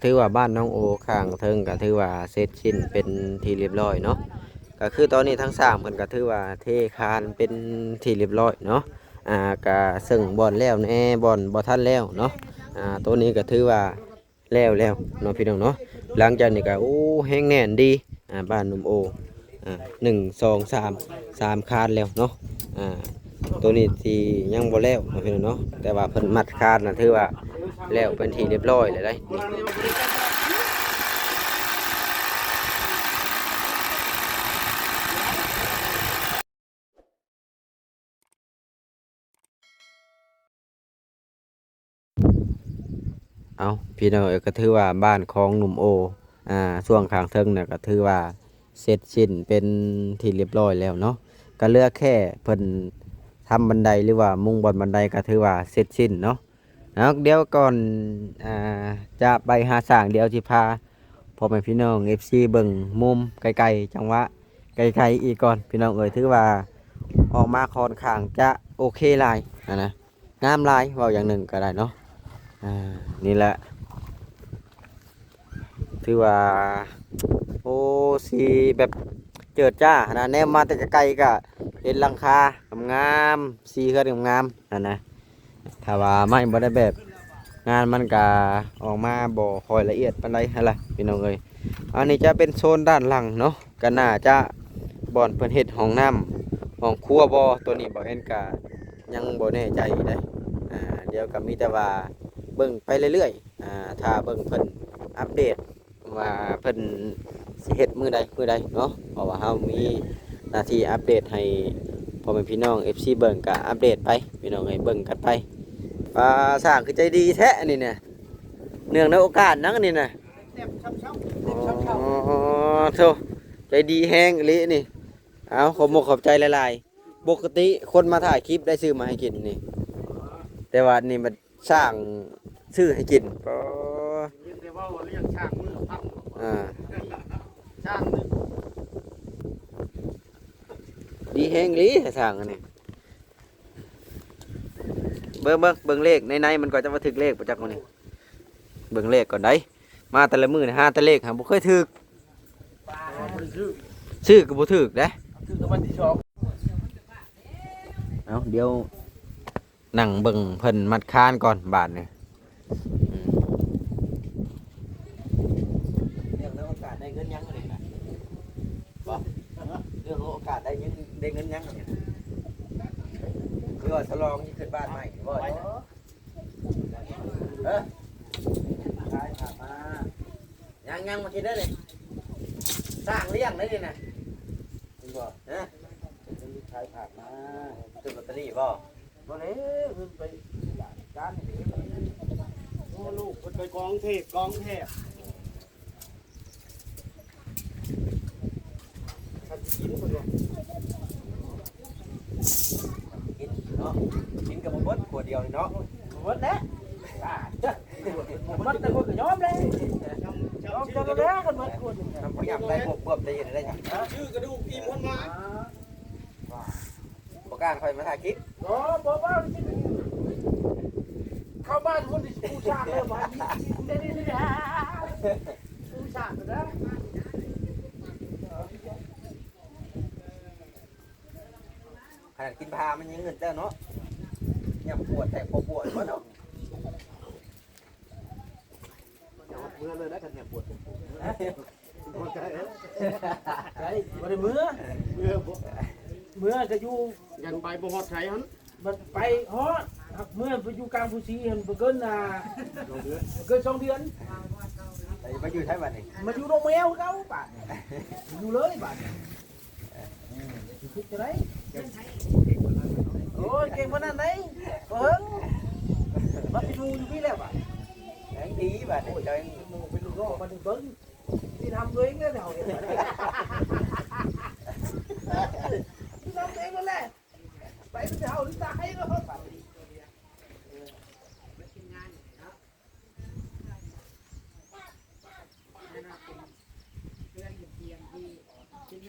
ถือว่าบ้านน้องโอข้างเทิงก็ถือว่าเสร็จสิ้นเป็นที่เรียบร้อยเนาะก็คือตอนนี้ทั้งสามเพิ่นก็ถือว่าเทคานเป็นที่เรียบร้อยเนาะก็ซึ่งบ่อนแล้วแน่บ่อนบ่ทันแล้วเนาะตัวนี้ก็ถือว่าแล้วเนาะพี่น้องเนาะหลังจากนี้ก็โอ้แห้งแน่นดีบ้านนุ่มโอหนึ่งสองสามคานแล้วเนาะอ่าตัวนี้ที่ยังบ่แล้วเนาะพี่น้องเนาะแต่ว่าเพิ่นมัดคานน่ะถือว่าแล้วเป็นที่เรียบร้อยเลยได้นี่ เอาพี่น้องเอยก็ถือว่าบ้านของหนุ่มโอช่วงข้างเทิงเนี่ยก็ถือว่าเสร็จสิ้นเป็นที่เรียบร้อยแล้วเนาะก็เหลือกแค่เพิ่นทำบันไดหรือว่ามุงบนบันไดก็ถือว่าเสร็จสิ้นเนาะเอาเดี๋ยวก่อนอ่าจะไปหาสร้างเดี๋ยวสิพาพ่อแม่พี่น้อง FC เบิ่งมุมไกลๆจังหวะไกลๆอีกก่อนพี่น้องเอ๋ยถือว่าออกมาค่อนข้างจะโอเคหลายนะงามหลายเว้าอย่างหนึ่งก็ได้เนาะอ่านี่แหละ ถือว่าโอ้สีแบบเจิดจ้านะแนมมาแต่ไกลๆก็เห็นหลังคางามๆสีเฮือนงามๆนั่นนะถ้าว่าไม่บ่ได้แบบงานมันก็ออกมาบ่ค่อยละเอียดปานใดหั่นล่ะพี่น้องเอ้ยอันนี้จะเป็นโซนด้านหลังเนาะก็น่าจะบ่อนเพิ่นเฮ็ดห้องน้ำห้องครัวบ่ตัวนี้บ่เห็นก็ยังบ่แน่ใจเด้อ่าเดี๋ยวก็มีแต่ว่าเบิ่งไปเรื่อยๆถ้าเบิ่งเพิ่นอัปเดต ว่าเพิ่นสิเฮ็ดมื้อใดเนาะเพราะว่าเฮามีหน้าที่อัปเดตให้พ่อแม่พี่น้อง FC เบิ่งก็อัปเดตไปพี่น้องให้เบิ่งกันไปสร้างคือใจดีแท้อันนี้เนี่ยเนื่องในโอกาสนั้นอันนี้น่ะอ๋อโธ่ใจดีแฮงอีหลีนี่เอาขอบมกขอบใจหลายๆปกติคนมาถ่ายคลิปได้ซื้อมาให้กินนี่แต่ว่านี่มันสร้างซื้อให้กินก็เรียกว่าเรียกช่างมือพังอ่า ช่างนึงดีแฮงลีสร้างอันนี้เบิ่งเลขในมันก็จะมาถึกเลขประจักษ์มื้อนี้เบิ่งเลขก่อนได้มาแต่ละมื้อนี่หาแต่เลขหาบ่เคยถึกชื่อก็บ่ถึกเด้คือวันที่สองเอาเดี๋ยวนั่งเบิ่งเพิ่นมัดคานก่อนบาดนี่เรื่องโอกาสได้เงินยังนี่นะบ่เรื่องโอกาสได้เงินยังนี่คือว่าฉลองที่ขึ้นบ้านใหม่บ่ขายผักมายังมากินได้เลยสร้างเลี้ยงได้เลยนะจริงบ่ขายผักมาซื้อลอตเตอรี่บ่วันนี้คือไปการโอ้ลูกไปกองเทพท่านกินคนเดียวกินเนาะกินกับบ่เบิดขวดเดียวนี่เนาะหมดแล้วมันแต่คนก็ยอมเลยยอมจะแล้วกันหมดคนทำพยายามได้บวบได้ยังได้จ้ะชื่อกระดูกอิ่มคนมาบ่กล้าค่อยมาถ่ายคลิปอ๋อบอกว่าเข้าบ้านคนที่ผู้ชายเลยว่าได้ผู้ชายนะ ขนาดกินพามันยังเงินเจ้าเนาะยังปวดแต่ปวดวะเนาะเมื่อเลยนะกันเนี่ยปวดใจวันนี้เมื่อจะอยู่ยันไปบ่ฮอดไทยฮันมันไปฮอดเมื่อไปอยู่กลางภูซีเห็นเกิน2 เดือนมาอยู่ใช่ป่ะนี่มาอยู่โรงแมวเขาป่ะอยู่เลยป่ะคิดจะได้โอ้ยเก่งขนาดไหนเพิ่งมาไปดูอยู่พี่แล้วป่ะยังดีป่ะนี่เดินเป็นลูกน้องมาถึงเพิ่งที่ทำตัวเองเนี่ยเดี๋ยวที่ทำเองนั่นแหละไปเป็นเจ้าหรือตายก็ป่ะ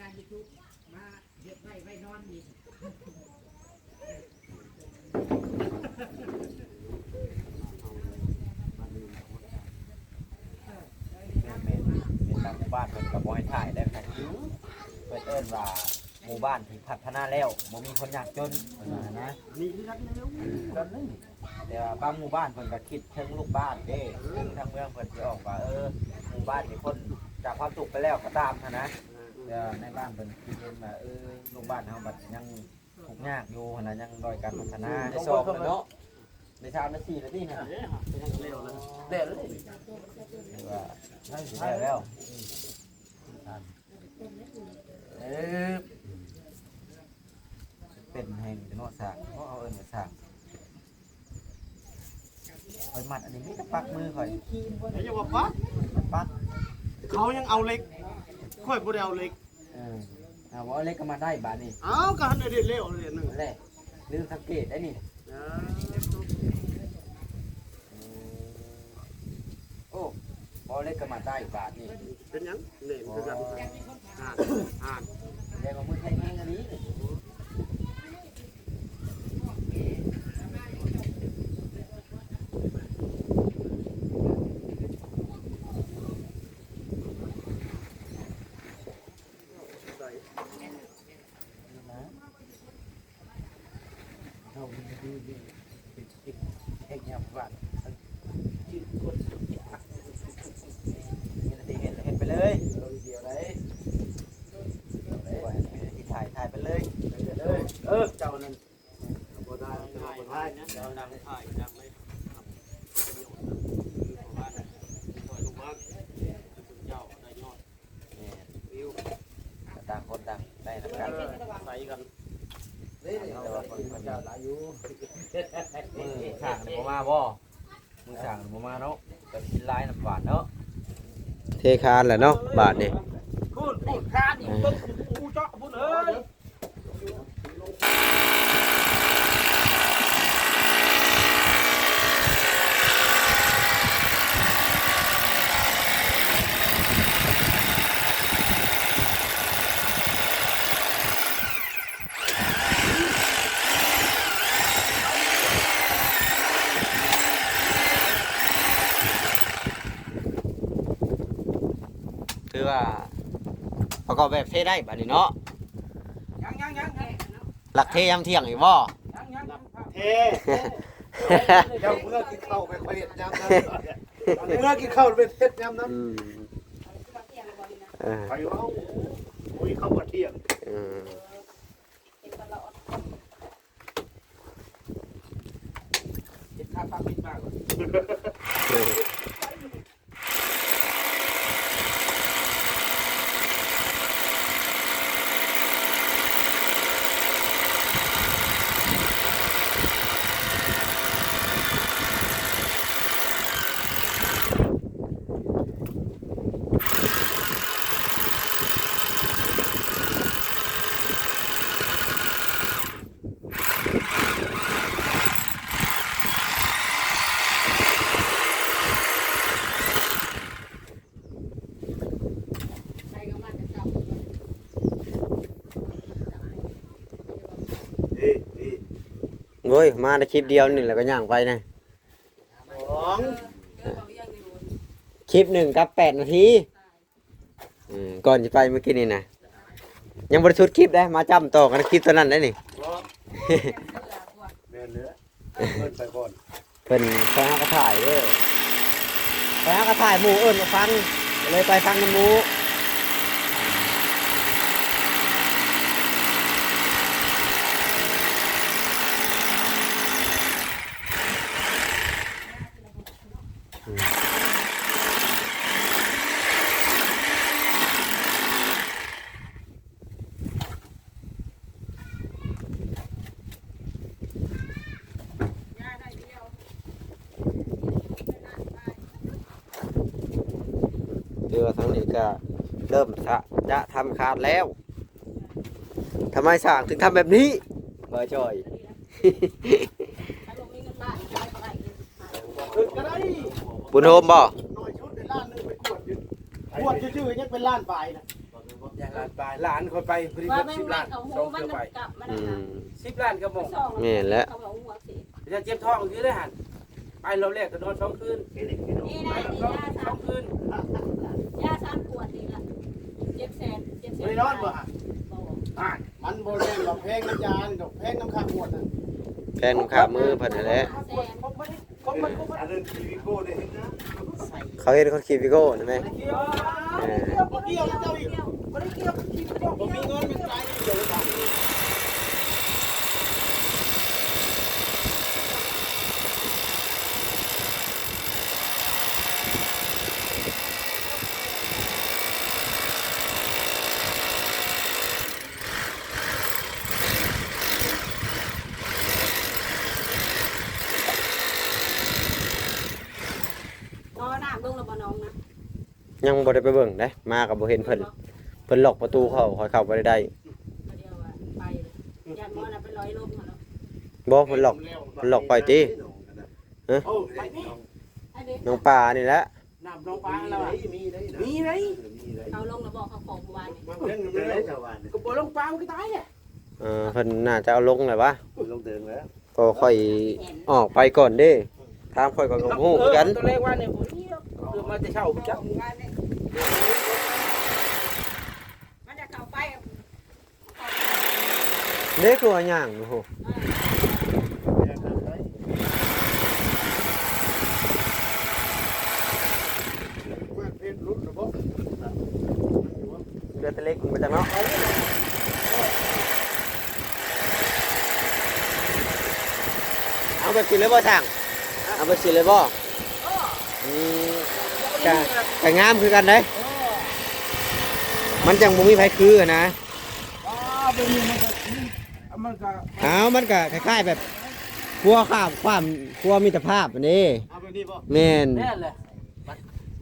งานยูทูบมาเฮ็ดไว้นอนนี่ บ้านเพิ่นก็บ่ให้ถ่ายได้ค่ะเพิ่นเอิ้นว่าหมู่บ้านที่พัฒนาแล้วบ่มีคนยากจนเพิ่นว่านะ นี่คือกันแล้วกันนี่ แต่ว่าบางหมู่บ้านเพิ่นก็คิดถึงลูกบ้านเด้ถึงทางเมืองเพิ่นสิออกว่าหมู่บ้านที่คนจากความสุขไปแล้วก็ตามหั้นนะแต่ในบ้านเพิ่นคิดเห็นว่าลูกบ้านเฮาบัดยังทุกข์ยากอยู่หั้นน่ะยังด้อยการพัฒนาในสอบเนาะใน3นาทีแล้วนี่นะ เด็ดเลย ว่าได้สิได้แล้วเป็นแห่งเนาะสร้างเพราะเอาเอิ้นว่าสร้างข่อยมัดอันนี้มีแต่ปักมือข่อย แล้วอย่าว่าปั๊บ ปัก เขายังเอาเหล็กค่อยบ่ได้เอาเหล็ก ว่าเล็กก็มาได้บาดนี้ เอาก็หันเด็ดเร็วเด็ดหนึง นั่นแหละลืมสังเกตได้นี่โอ้พอเล็กก็มาได้บาดนี่ เป็นหยังเล่นคือกันอ่าน เดี๋ยวมามือแทงเองอันนี้ ใส่ เอาดูเอ็กยับบาดนี่เห็นไปเลยเดี๋ยวเลยถ่ายไปเลย เจ้านั่นบ่ได้บ่ได้เจ้านั่งถ่ายจังเลยบ้านถอยลงมาเจ้าได้ยอดวิว ต่างคนต่างได้ทำการ ใส่กัน แต่ว่าคนเจ้าหลายอยู่มือช่างบ่มาบ่มือช่างบ่มาเนาะแต่กินลายน้ำหวานเนาะเทคานแหละเนาะบาทนี่ พูดคานอีกต้นกูเจาะพุ่นเอ้ย คือว่าประกอบแบบเทได้บาทนี่เนาะ ยัง หลักเทยำเที่ยงอีกบ่ เท่เจ้าเมื่อกินข้าวไปเฮ็ดยำนั้นเมื่อกินข้าวไปเฮ็ดยำนั้นไปเอาอุ้ยข้าวกระเทียมเฮ็ดข้าวปลาปิดมากเลย โว้ยมาในคลิปเดียวนี่แหละก็ย่างไปนะ สอง คลิป1กับ8นาทีก่อนจะไปเมื่อกี้นี่นะยังบริสุทธิ์คลิปได้มาจำต่อกันคลิปตัวนั้นได้นี่ แม่นเหลือเพิ่นไปก่อน เพิ่นไปหากระถ่ายเด้อไปหากระถ่ายหมู่เอิ้นมาฟังเลยไปฟังน้ำหมู่คือว่าทั้งนี้ก็เริ่มจะทำขาดแล้วทำไมสร้างถึงทำแบบนี้บ่จอย คือก็ได้ บุญโฮมบ่ น้อยชุดในล้านนึงไปกวดอยู่กวดชื่อๆยังเป็นล้านปลายน่ะ อย่างล้านปลายล้านคนไปพอดี ว่า เบิด แม่ง 10 แม่ ล้าน เขา ส หู อง มัน เที่ยวไป กลับมา อื แล้ว ม 10 ล้านก็บ่ แม่นแล้ว เขาบอกหัวสิ จะเจ็บท้องอยู่เลยหั่นไปเราแรกก็นอน2คืน นี่ได้นี่ยา 2คืน ยาสามขวดนี่ละ ได้นอนบ่ฮะมันบ่แม่นว่าแพงน้ำยาดอกแพงน้ำข้าวหมดน่ะ แฟนขามือเพิ่นนั่นแหละ อันนั้นทีวีโก้ได้เห็นนะ เขาเห็นคนขี่วิโก้ใช่ไหม บ่เกี่ยวเจ้าอีกบ่ได้เกี่ยวกับทีวีโก้บ่มีเงินเป็นไรเดี๋ยวบ่ น้ำลงแล้วบ่น้องนะ ยังบ่ได้ไปเบิ่งได้มาก็บ่เห็นเพิ่นล็อกประตูเข้าคอยเข้าบ่ได้ เดี๋ยวไปยันมอนะไปลอยลมเหรอ บ่เพิ่นล็อกไปติ โอ้ไปนี่ ไอ้เด็ก น้องป่านี่แหละ น้ำน้องปลาแล้วอ่ะ มีได้ มีไหม เขาลงแล้วบอกเขาของเมื่อวาน มาเล่นกันเลยชาวบ้าน ก็บ่ลงปลาก็ตายเนี่ย เพิ่นน่าจะเอาลงแหละวะ ลงเดินแล้ว ก็ค่อยออกไปก่อนเด้ถามค่อยก็บ่ฮู้คือกัน ตัวเลขว่าเนี่ยผมคือมาจะเช่าจัก มันจะเข้าไป เด็กตัวย่างโอ้โห เพชรรุ่นระบบ เรือตะเล็กมาจากเนาะเอาไปกินเลยบ่ทางเอาไปกินเลยบ่กะงามคือกันเด้มันจังบ่มีไผคืออะนะ เป็นมันก็ มันก็คล้ายๆแบบครัวข้ามความครัวมิตรภาพอันนี้ เอาไปนี่บ่ แม่น แน่เลย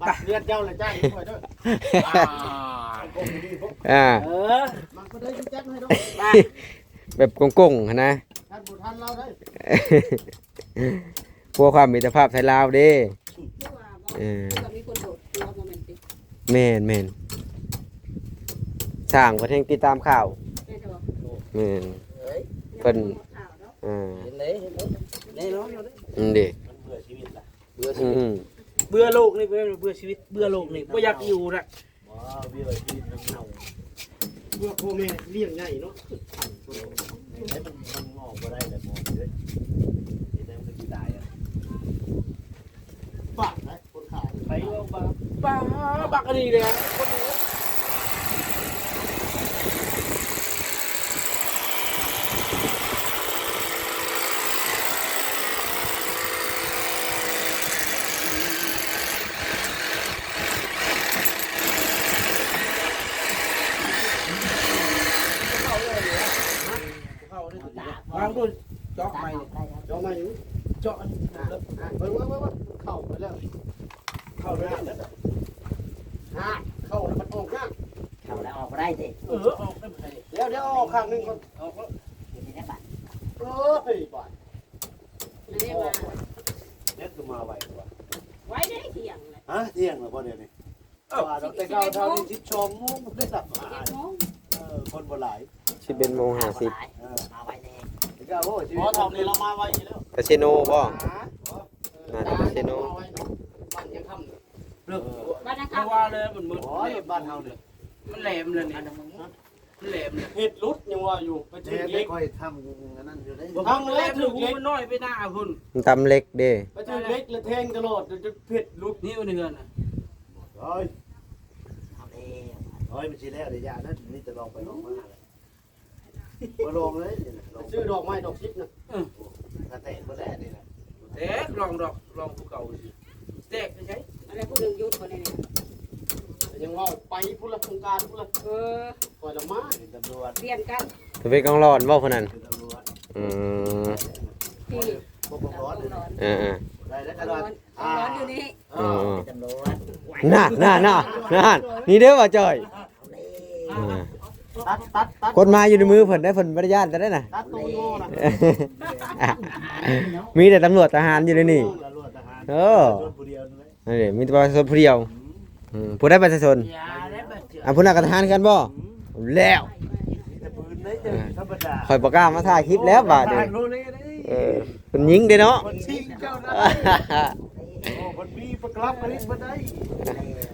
บัตรเลือดเจ้าเลยจ้างช่วยด้วย เออ มันก็ได้แจ็คให้ด้วย แบบกงๆหั้นนะ ท่านบุท่านเราได้ ครัวความมิตรภาพไทยลาวเด้ ก็มีคนโดดตัวโมเมนติ แม่นสร้างประเทศติดตามข่าว ได้เถอะ แม่นเพิ่น ข่าวเนาะ เห็นเลยแน่นอน เด้ มันเบื่อชีวิตละ เบื่อชีวิตเบื่อโลกนี่เบื่อชีวิตเบื่อโลกนี่บ่อยากอยู่นะ ว้าเบื่อชีวิตมันเน่าเบื่อพ่อแม่เลี้ยงง่ายเนาะให้มันงอกบ่ได้เลยมองเลยนี่ได้มันกี่ตายอ่ะฝากนะคนขายไปว่าบ้า บ้าบักอันนี้เลยคนนี้ วางดูเจาะใหม่ เจ้ามาอยู่ เจาะ เบิ่งว่าเข้าไปแล้วเข้าไปแล้วเข้าแล้วมันออกยาก เขาแล้วออกบ่ได้สิ ออกได้ไหม เดี๋ยวออกข้างนึงก่อน ออกแล้ว เห็นได้บัด เฮ้ยบาด ไม่ได้มา เน็ตก็มาไวกว่า ไว้ได้เที่ยงเลย ฮะเที่ยงแล้วบ่เดี๋ยวนี้ว่าเราแต่เก่าเท่านี้10 ชั่วโมงได้สับ 7 โมง คนบ่หลาย 11:50 มาไว้แน่ แต่ก็โอ้ชีวิตทำนี่เรามาไวอยู่แล้ว คาสิโนบ่น่าจะคาสิโน มันยังทำ เลิก บ้านนะค เพ รับ ราะว่าเลยมันมืด อ๋อบ้านเฮาเนี่ย มันแหลมเลยเนี่ยมันแหลมเลย เฮ็ดรุดยังว่าอยู่ไปถึงเล็ก ค่อยทำอันนั้นอยู่ได้ ทำ มัน เล็ แหล ก ม ถึ ถึ ง ง เล็ก มันน้อยไปหน้าคุณ มันตำเล็กเด้ ไปถึงเล็กแล้วแทงตลอดจะเผ็ดรุด นี่มันเงิน เฮ้ย เอาเอง เฮ้ยมันสิแล้วเดี๋ยวยานั้นนี่จะลองไปลองมาเลยมาลองเลยลอง ซื้อดอกไม้ดอกชิปนะ กระแตกก็ได้นี่แหละ แตกลองดอกลองภูเขาแตกใช่ อะไรพูดถึงยุทธคนนี้ ยังว่าไปพุ่นละโครงการพุ่นละ ปล่อยละมา เป็นตำรวจ เปลี่ยนกัน ตัวเป็นกองร้อนบ่คนนั้น เป็นตำรวจ อืม ที่ พวกผมร้อนเลย ร้อน อ่า ได้แล้วก็ ร้ ร้ อ อน นร้อนอยู่นี่ ๆอ๋อ เป็นตำรวจ น่านี่เด้อว่าจ่อย เอาเลย ตัด คนมาอยู่ในมือเพิ่นได้เพิ่นบ่ได้ญาติแต่ได้น่ะ ตัดตัวโง่นะ มีแต่ตำรวจทหารอยู่ในนี่ ตำรวจทหาร เออ โดนผู้เดียวเลย นี่มีแต่ประชาชนผู้เดียวผู้ได้ประชาชน ยาได้แบบเจือ ผู้นักทหารกันบ่แล้ว มีแต่ปืนได้เจอธรรมดา ข่อยบ่กล้ามาถ่ายคลิปแล้วบาดนี้ รู้เลยได้ เพิ่นยิงเด้เนาะ คนชิงเจ้าได้โอ้คนมีประกลับมาลิสมาได้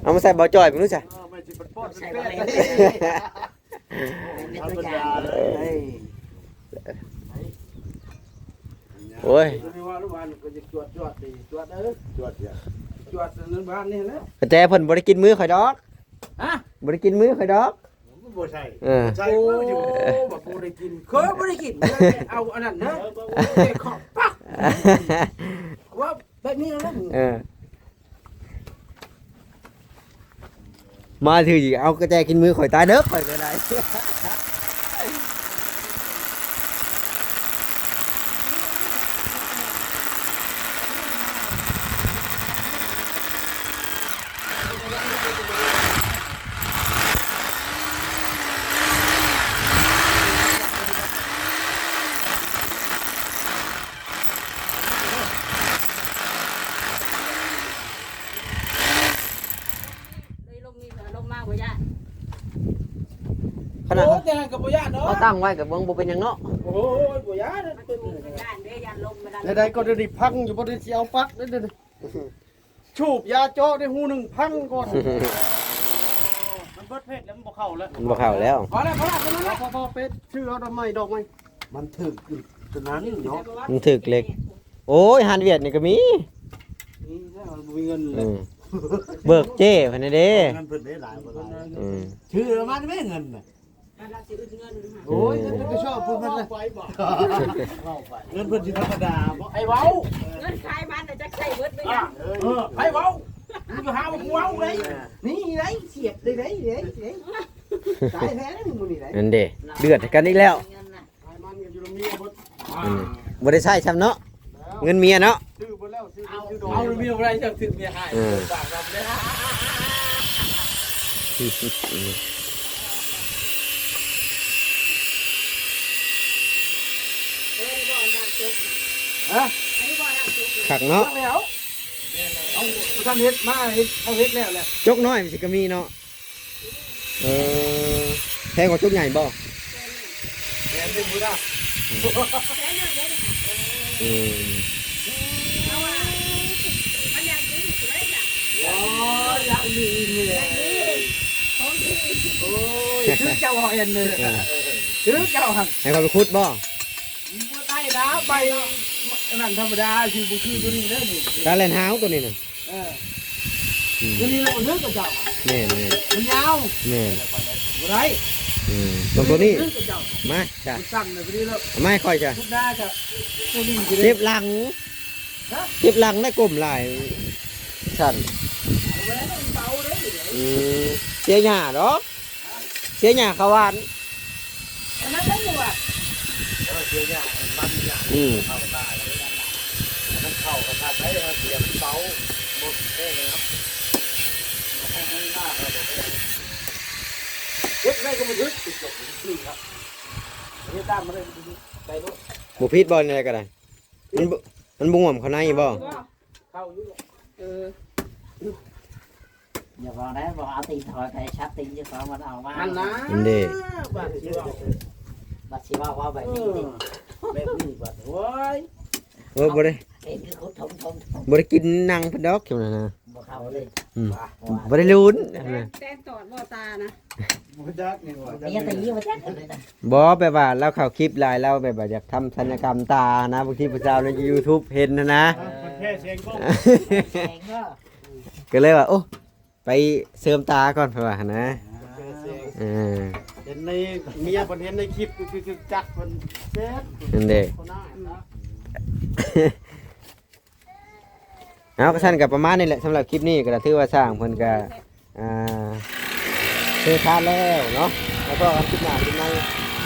เอามาใส่บ่จ่อยเพิ่นรู้จัก ไม่ใช่เป็นป้อนเป็นแป้ง เป็น ธร ตัว รม อย่า ดาง เลย โอ้ย ไม่ว่าลูกบ้านก็จะจวดดีจวดเออ จวดอย่าง จวดนั้นบ้านนี่แหละ กระแจเพิ่นบ่ได้กินมื้อข่อยดอก ฮะ บ่ได้กินมื้อข่อยดอก บ่ใช่ เออ ใช่ โอ้ ก็อยู่ แบบบ่ได้กินเคยบ่ได้กินเอาอันนั้นนะขอบปักว่าแบบนี้แล้ว เออมาถืออีกเอากระแจกินมื้อข่อยตายเด้อข่อยก็ได้ เลยลมมีลมมากกว่าญาติ ขนาด โอ้แต่กับบ่ญาติเนาะ เขาตั้งไว้กับเบิ่งบ่เป็นหยังเนาะ โอ้ยบ่ญาติ มัน เป็น ถูกกับญาติเด้ญาติลมมาดัน ใดๆก็ได้พังอยู่บ่ได้สิเอาปักเด้อชูบยาเจาะได้หูหนึงพังก่อน มันเบิดเพชรแล้วมันบ่เข้าแล้ว มันบ่เข้าแล้ว พอแล้ว พอเป็ดชื่อเอาดอกไม้มันถึกอยู่ตรงนั้นเนาะ มันถึกเหล็ก โอ้ยหันเวียดนี่ก็มี นี่แล้วมันบ่มีเงินเล อื ย มเบิกเจ้เพิ่นน่ะเด้ เงินเพิ่นได้หลายบ่หลาย อืม ชื่อมันไม่เงินน่ะ มันรับสิอึดเงินค่ะ โอ้ยฉันก็ชอบเพิ่นเลยเงินเพิ่นสิธรรมดาบ่ ไอ้เว้า เงินขายมันน่ะจะใช้เบิดไป อ่ะ ยัง ไอ้เว้ามึงจะหาว่ากูเว้าเลยนี่ไดเสียบได้ไดตายแท้มึงนี่ได นั่นเด้เดือดกันอีกแล้ว เงินน่ะ ไอ้มันก็อยู่ตรงนี้บ่ อืมบ่ได้ใช้ซ้ำเนาะเงินเมียเนาะ ซื้อบ่แล้วซื้อดอก เอาเมียอะไรจะถึงเมียให้ อืม ฝากรับได้ เอ้ยบ่น้ำจุก ฮะ อันนี้บ่น้ำจุก ขักเนาะ แล้วเอาท่านเฮ็ดมาเฮ็ดเอาเฮ็ดแล้วแหละ จกน้อยมันสิก็มีเนาะเออแพงกว่าจุกใหญ่บ่ แกนเป็นผู้ได้ อืม เอาว่ามันอย่างนี้สวยจ้ะ โอ้ยอยากมีนี่แหละ ของที่ โอ้ยชื่อเจ้าหอยเลยชื่อเจ้าหัน ให้เขาไปขุดบ่ บ่ได้นะไปนั่นธรรมดาคือบ่คือตัวนี้เด้อนี่ การเล่นหาวตัวนี้น่ะ เออ อืม ตัวนี้เราเลือกกับเจ้า แม่นแม่น มันยาว แม่น บ่ได้ อืมตัวนี้ เลือกกับเจ้า มาจ้ะ มันสั่นเลยพอดีแล้ว เอามาให้ค่อยจ้ะ ทุกได้จ้ะตัวนี้สิ เจ็บหลังเจ็บหลังได้กลมหลายสั่น แหวนมันเบาเด้อ อืมเสียหญ้าดอกเสียหญ้าเขาหวาน อันนั้นได้อยู่อ่ะ เสียยามันยา อืม เข้าได้มันเข้ากันได้เสียงเบาหมดแค่เลยครับเอาให้หน้าครับผม เฮ็ดได้ก็บ่ถึกติดจบนี่ครับเฮ็ดตามมาเลยไปโลด บ่ผิดบ่อะไรก็ได้มันบ่ง่วมเขาในบ่ เข้าอยู่เออ อย่าบอกนะบอกเอาตีนถอยไปชัดตีนจะสองมันเอามา อันนะ อันเด้ บาดสิว่า บัดสิว่าแบบนี้ดิ แบบนี้บาดโอ้ย เออบ่ได้ เอ็นคือคุดทม บ่ได้กินหนังเพิ่นดอกจังนั้นนะ บ่เข้าเลย อืมบ่ได้ลุ้น แต้นตอดบ่ตานะ บ่จักนี่ว่า มีแต่ยี่มาแจ้งเลยนะ บ่แบบว่าเราเข้าคลิปหลายเราแบบว่าอยากทำศัลยกรรมตานะบางทีผู้สาวใน YouTube เห็นนะ แค่เสียงก็ แข่งก็ ก็เลยว่าโอ้ไปเสริมตาก่อนเพิ่นว่านะเออ เห็นในเมียเพิ่นเห็นในคลิปคือจักเพิ่นเซ็ต นั่นเด้ คนหน้านะ เอาก็ซั่นก็ประมาณนี้แหละสำหรับคลิปนี้ก็ถือว่าสร้างเพิ่นก็เทคาดแล้วเนาะแล้วก็คลิปหน้าคลิปใน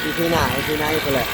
อีพีหน้าอีพีในพุ่นแหละ